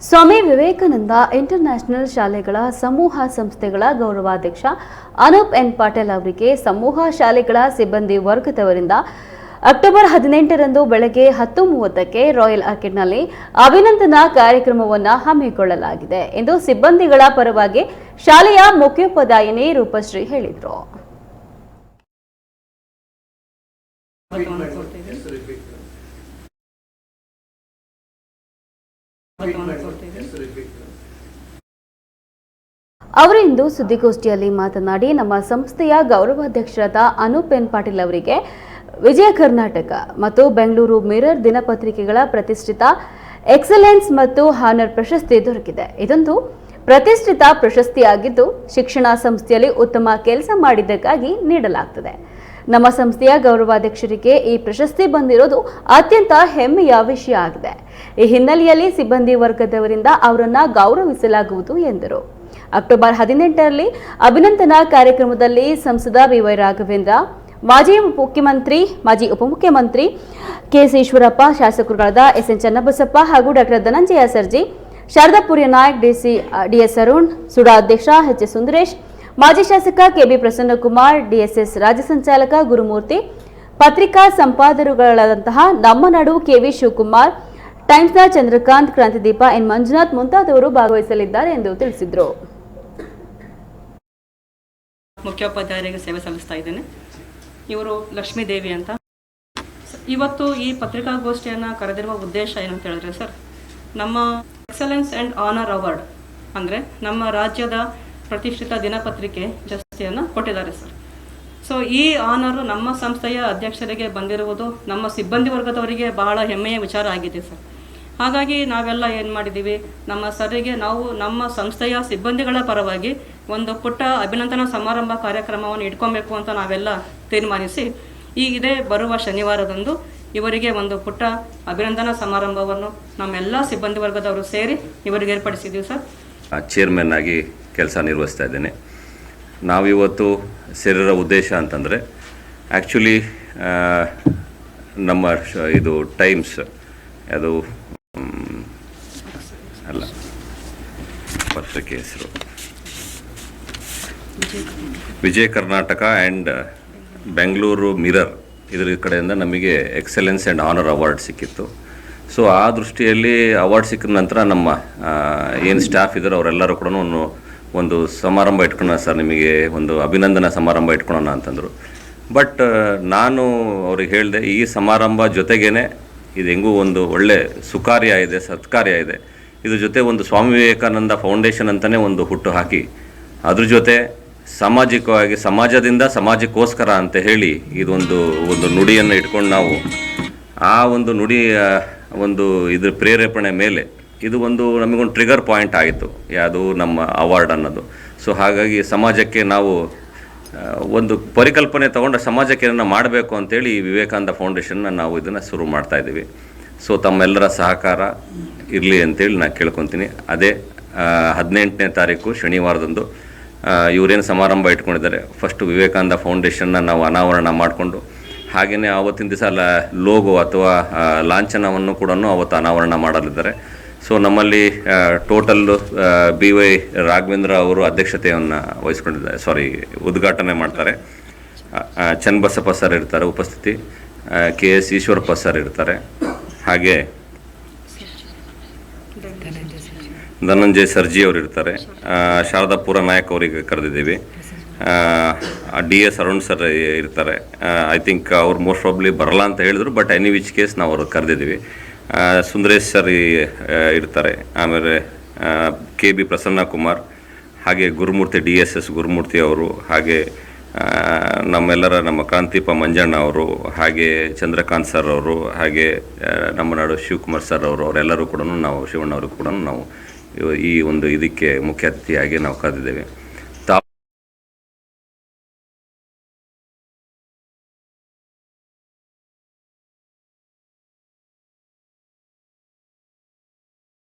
Swami Vivekananda international ಶಾಲೆಗಳ ಸಮೂಹ ಸಂಸ್ಥೆಗಳ ಗೌರವಾಧ್ಯಕ್ಷ ಅನೂಪ್ ಎನ್ ಪಾಟೀಲ್ ಅವರಿಗೆ ಸಮೂಹ ಶಾಲೆಗಳ ಸಿಬ್ಬಂದಿ ವರ್ಗದವರಿಂದ ಅಕ್ಟೋಬರ್ 18ರಂದು ಬೆಳಗ್ಗೆ 10:30ಕ್ಕೆ ರಾಯಲ್ ಆರ್ಕಿಡ್ನಲ್ಲಿ ಅಭಿನಂದನಾ ಕಾರ್ಯಕ್ರಮವನ್ನು ಹಮ್ಮಿಕೊಳ್ಳಲಾಗಿದೆ ಎಂದು ಸಿಬ್ಬಂದಿಗಳ ಪರವಾಗಿ ಶಾಲೆಯ ಮುಖ್ಯೋಪಾಧ್ಯಾಯಿನಿ ರೂಪಶ್ರೀ ಹೇಳಿದರು. ಅವರು ಇಂದು ಸುದ್ದಿಗೋಷ್ಠಿಯಲ್ಲಿ ಮಾತನಾಡಿ, ನಮ್ಮ ಸಂಸ್ಥೆಯ ಗೌರವಾಧ್ಯಕ್ಷರಾದ ಅನೂಪ್ ಎನ್ ಪಾಟೀಲ್ ಅವರಿಗೆ ವಿಜಯ ಕರ್ನಾಟಕ ಮತ್ತು ಬೆಂಗಳೂರು ಮಿರರ್ ದಿನಪತ್ರಿಕೆಗಳ ಪ್ರತಿಷ್ಠಿತ ಎಕ್ಸಲೆನ್ಸ್ ಮತ್ತು ಹಾನರ್ ಪ್ರಶಸ್ತಿ ದೊರಕಿದೆ. ಇದೊಂದು ಪ್ರತಿಷ್ಠಿತ ಪ್ರಶಸ್ತಿಯಾಗಿದ್ದು ಶಿಕ್ಷಣ ಸಂಸ್ಥೆಯಲ್ಲಿ ಉತ್ತಮ ಕೆಲಸ ಮಾಡಿದ್ದಕ್ಕಾಗಿ ನೀಡಲಾಗುತ್ತದೆ. ನಮ್ಮ ಸಂಸ್ಥೆಯ ಗೌರವಾಧ್ಯಕ್ಷರಿಗೆ ಈ ಪ್ರಶಸ್ತಿ ಬಂದಿರೋದು ಅತ್ಯಂತ ಹೆಮ್ಮೆಯ ವಿಷಯ ಆಗಿದೆ. ಈ ಹಿನ್ನೆಲೆಯಲ್ಲಿ ಸಿಬ್ಬಂದಿ ವರ್ಗದವರಿಂದ ಅವರನ್ನು ಗೌರವಿಸಲಾಗುವುದು ಎಂದರು. ಅಕ್ಟೋಬರ್ 18ರಲ್ಲಿ ಅಭಿನಂದನಾ ಕಾರ್ಯಕ್ರಮದಲ್ಲಿ ಸಂಸದ ಬಿವೈ ರಾಘವೇಂದ್ರ, ಮಾಜಿ ಉಪಮುಖ್ಯಮಂತ್ರಿ ಕೆಎಸ್ ಈಶ್ವರಪ್ಪ, ಶಾಸಕರುಗಳಾದ ಎಸ್ಎನ್ ಚನ್ನಬಸಪ್ಪ ಹಾಗೂ ಡಾಕ್ಟರ್ ಧನಂಜಯ ಸರ್ಜಿ, ಶಾರದಾ ಪುರ್ಯನಾಯಕ್, ಡಿಎಸ್ ಅರುಣ್, ಸುಡಾ ಅಧ್ಯಕ್ಷ ಎಚ್ಎಸ್ ಸುಂದರೇಶ್, ಮಾಜಿ ಶಾಸಕ ಕೆಬಿ ಪ್ರಸನ್ನಕುಮಾರ್, ಡಿಎಸ್ಎಸ್ ರಾಜ್ಯ ಸಂಚಾಲಕ ಗುರುಮೂರ್ತಿ, ಪತ್ರಿಕಾ ಸಂಪಾದಕರುಗಳಾದಂತಹ ನಮ್ಮನಾಡು ಕೆವಿ ಶಿವಕುಮಾರ್, ಟೈಮ್ಸ್ನ ಚಂದ್ರಕಾಂತ್, ಕ್ರಾಂತಿದೀಪ ಎನ್ ಮಂಜುನಾಥ್ ಮುಂತಾದವರು ಭಾಗವಹಿಸಲಿದ್ದಾರೆ ಎಂದು ತಿಳಿಸಿದರು. ಮುಖ್ಯೋಪಾಧ್ಯಾಯರಿಗೆ ಸೇವೆ ಸಲ್ಲಿಸ್ತಾ ಇದ್ದೇನೆ. ಇವರು ಲಕ್ಷ್ಮೀದೇವಿ ಅಂತ. ಇವತ್ತು ಈ ಪತ್ರಿಕಾಗೋಷ್ಠಿಯನ್ನು ಕರೆದಿರುವ ಉದ್ದೇಶ ಏನಂತ ಹೇಳಿದ್ರೆ ಸರ್, ನಮ್ಮ ಎಕ್ಸಲೆನ್ಸ್ ಆ್ಯಂಡ್ ಆನರ್ ಅವಾರ್ಡ್ ಅಂದರೆ ನಮ್ಮ ರಾಜ್ಯದ ಪ್ರತಿಷ್ಠಿತ ದಿನಪತ್ರಿಕೆ ಪ್ರಶಸ್ತಿಯನ್ನು ಕೊಟ್ಟಿದ್ದಾರೆ ಸರ್. ಸೊ ಈ ಆನರು ನಮ್ಮ ಸಂಸ್ಥೆಯ ಅಧ್ಯಕ್ಷರಿಗೆ ಬಂದಿರುವುದು ನಮ್ಮ ಸಿಬ್ಬಂದಿ ವರ್ಗದವರಿಗೆ ಬಹಳ ಹೆಮ್ಮೆಯ ವಿಚಾರ ಆಗಿದೆ ಸರ್. ಹಾಗಾಗಿ ನಾವೆಲ್ಲ ಏನು ಮಾಡಿದ್ದೀವಿ, ನಮ್ಮ ಸರ್ರಿಗೆ ನಾವು ನಮ್ಮ ಸಂಸ್ಥೆಯ ಸಿಬ್ಬಂದಿಗಳ ಪರವಾಗಿ ಒಂದು ಪುಟ್ಟ ಅಭಿನಂದನಾ ಸಮಾರಂಭ ಕಾರ್ಯಕ್ರಮವನ್ನು ಇಟ್ಕೊಬೇಕು ಅಂತ ನಾವೆಲ್ಲ ತೀರ್ಮಾನಿಸಿ ಇದೇ ಬರುವ ಶನಿವಾರದಂದು ಇವರಿಗೆ ಒಂದು ಪುಟ್ಟ ಅಭಿನಂದನಾ ಸಮಾರಂಭವನ್ನು ನಮ್ಮೆಲ್ಲ ಸಿಬ್ಬಂದಿ ವರ್ಗದವರು ಸೇರಿ ಇವರಿಗೆ ಏರ್ಪಡಿಸಿದ್ದೀವಿ ಸರ್. ಚೇರ್ಮನ್ ಆಗಿ ಕೆಲಸ ನಿರ್ವಹಿಸ್ತಾ ಇದ್ದೇನೆ. ನಾವಿವತ್ತು ಸೇರಿರೋ ಉದ್ದೇಶ ಅಂತಂದರೆ ಆ್ಯಕ್ಚುಲಿ ನಮ್ಮ ಇದು ಟೈಮ್ಸ್ ಅದು ಅಲ್ಲ ಪತ್ರಿಕೆ ಹೆಸರು ವಿಜಯ ಕರ್ನಾಟಕ ಆ್ಯಂಡ್ ಬೆಂಗಳೂರು ಮಿರರ್, ಇದರ ಕಡೆಯಿಂದ ನಮಗೆ ಎಕ್ಸಲೆನ್ಸ್ ಆ್ಯಂಡ್ ಆನರ್ ಅವಾರ್ಡ್ ಸಿಕ್ಕಿತ್ತು. ಸೊ ಆ ದೃಷ್ಟಿಯಲ್ಲಿ ಅವಾರ್ಡ್ ಸಿಕ್ಕಿದ ನಂತರ ನಮ್ಮ ಏನು ಸ್ಟಾಫ್ ಇದ್ದಾರೆ ಅವರೆಲ್ಲರೂ ಕೂಡ ಒಂದು ಸಮಾರಂಭ ಇಟ್ಕೊಳ್ಳೋಣ ಸರ್, ನಿಮಗೆ ಒಂದು ಅಭಿನಂದನಾ ಸಮಾರಂಭ ಇಟ್ಕೊಳ್ಳೋಣ ಅಂತಂದರು. ಬಟ್ ನಾನು ಅವ್ರಿಗೆ ಹೇಳಿದೆ, ಈ ಸಮಾರಂಭ ಜೊತೆಗೇ ಇದು ಹೆಂಗೂ ಒಂದು ಒಳ್ಳೆ ಸುಕಾರ್ಯ ಇದೆ, ಸತ್ಕಾರ್ಯ ಇದೆ, ಇದ್ರ ಜೊತೆ ಒಂದು ಸ್ವಾಮಿ ವಿವೇಕಾನಂದ ಫೌಂಡೇಶನ್ ಅಂತಲೇ ಒಂದು ಹುಟ್ಟು ಹಾಕಿ ಅದ್ರ ಜೊತೆ ಸಾಮಾಜಿಕವಾಗಿ ಸಮಾಜದಿಂದ ಸಮಾಜಕ್ಕೋಸ್ಕರ ಅಂತ ಹೇಳಿ ಇದೊಂದು ನುಡಿಯನ್ನು ಇಟ್ಕೊಂಡು ನಾವು ಆ ಒಂದು ನುಡಿಯ ಒಂದು ಇದ್ರ ಪ್ರೇರೇಪಣೆ ಮೇಲೆ ಇದು ನಮಗೊಂದು ಟ್ರಿಗರ್ ಪಾಯಿಂಟ್ ಆಗಿತ್ತು, ಯಾವುದು ನಮ್ಮ ಅವಾರ್ಡ್ ಅನ್ನೋದು. ಸೊ ಹಾಗಾಗಿ ಸಮಾಜಕ್ಕೆ ನಾವು ಒಂದು ಪರಿಕಲ್ಪನೆ ತೊಗೊಂಡು ಸಮಾಜಕ್ಕೆ ಏನನ್ನ ಮಾಡಬೇಕು ಅಂತೇಳಿ ಈ ವಿವೇಕಾನಂದ ಫೌಂಡೇಶನ್ನ ನಾವು ಇದನ್ನು ಶುರು ಮಾಡ್ತಾಯಿದ್ದೀವಿ. ಸೊ ತಮ್ಮೆಲ್ಲರ ಸಹಕಾರ ಇರಲಿ ಅಂತೇಳಿ ನಾನು ಕೇಳ್ಕೊತೀನಿ. ಅದೇ 18ನೇ ತಾರೀಕು ಶನಿವಾರದಂದು ಇವರೇನು ಸಮಾರಂಭ ಇಟ್ಕೊಂಡಿದ್ದಾರೆ, ಫಸ್ಟು ವಿವೇಕಾನಂದ ಫೌಂಡೇಶನ್ನ ನಾವು ಅನಾವರಣ ಮಾಡಿಕೊಂಡು ಹಾಗೆಯೇ ಆವತ್ತಿನ ದಿವಸ ಲೋಗೋ ಅಥವಾ ಲಾಂಛನವನ್ನು ಕೂಡ ಅವತ್ತು ಅನಾವರಣ ಮಾಡಲಿದ್ದಾರೆ. ಸೊ ನಮ್ಮಲ್ಲಿ ಟೋಟಲ್ಲು ಬಿವೈ ರಾಘವೇಂದ್ರ ಅವರು ಅಧ್ಯಕ್ಷತೆಯನ್ನು ವಹಿಸ್ಕೊಂಡಿದ್ದಾರೆ, ಉದ್ಘಾಟನೆ ಮಾಡ್ತಾರೆ. ಚನ್ನಬಸಪ್ಪ ಸರ್ ಇರ್ತಾರೆ ಉಪಸ್ಥಿತಿ, ಕೆಎಸ್ ಈಶ್ವರಪ್ಪ ಸರ್ ಇರ್ತಾರೆ, ಹಾಗೆ ಧನಂಜಯ ಸರ್ಜಿ ಅವರು ಇರ್ತಾರೆ, ಶಾರದಾ ಪುರ್ಯನಾಯಕ್ ಅವರಿಗೆ ಕರೆದಿದ್ದೀವಿ, ಡಿಎಸ್ ಅರುಣ್ ಸರ್ ಇರ್ತಾರೆ. ಐ ಥಿಂಕ್ ಅವ್ರು ಮೋಸ್ಟ್ ಪ್ರಾಬ್ಲಿ ಬರಲ್ಲ ಅಂತ ಹೇಳಿದ್ರು, ಬಟ್ ಎನಿ ವಿಚ್ ಕೇಸ್ ನಾವು ಅವ್ರಿಗೆ ಕರೆದಿದ್ದೀವಿ. ಸುಂದರೇಶ್ ಸರ್ ಇರ್ತಾರೆ, ಆಮೇಲೆ ಕೆಬಿ ಪ್ರಸನ್ನಕುಮಾರ್, ಹಾಗೆ ಗುರುಮೂರ್ತಿ DSS ಗುರುಮೂರ್ತಿ ಅವರು, ಹಾಗೆ ನಮ್ಮ ಕ್ರಾಂತಿದೀಪ ಮಂಜಣ್ಣ ಅವರು, ಹಾಗೆ ಚಂದ್ರಕಾಂತ್ ಸರ್ ಅವರು, ಹಾಗೆ ನಮ್ಮ ನಾಡು ಶಿವಕುಮಾರ್ ಸರ್ ಅವರೆಲ್ಲರೂ ಕೂಡ ನಾವು ಶಿವಣ್ಣ ಅವರು ಕೂಡ ನಾವು ಈ ಒಂದು ಇದಕ್ಕೆ ಮುಖ್ಯ ಅತಿಥಿಯಾಗಿ ನಾವು ಕರೆದಿದ್ದೇವೆ.